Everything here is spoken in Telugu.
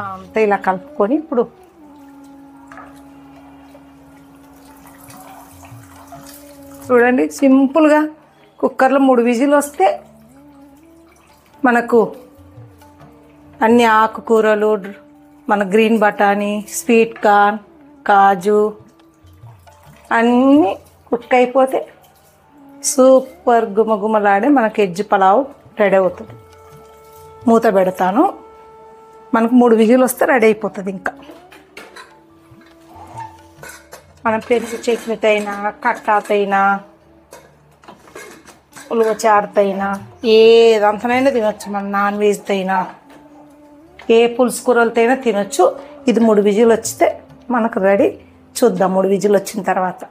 అంతా ఇలా కలుపుకొని ఇప్పుడు చూడండి, సింపుల్గా కుక్కర్లో 3 విజిల్ వస్తే మనకు అన్ని ఆకుకూరలు, మన గ్రీన్ బఠానీ, స్వీట్ కార్న్, కాజు అన్నీ కుక్ అయిపోతే సూపర్ గుమగుమలాడే మనకు ఎగ్ పలావ్ రెడీ అవుతుంది. మూత పెడతాను. మనకు 3 విజిల్ వస్తే రెడీ అయిపోతుంది. ఇంకా మనం పెరుగు చట్నీతో అయినా, కట్టాతో అయినా, ఉలువ చారుతో అయినా, ఏదంతనైనా తినొచ్చు. మనం నాన్ వెజ్తో అయినా, ఏ పులుసు కూరలతో అయినా తినొచ్చు. ఇది 3 విజిల్ వచ్చితే మనకు రెడీ. చూద్దాం 3 విజిల్ వచ్చిన తర్వాత.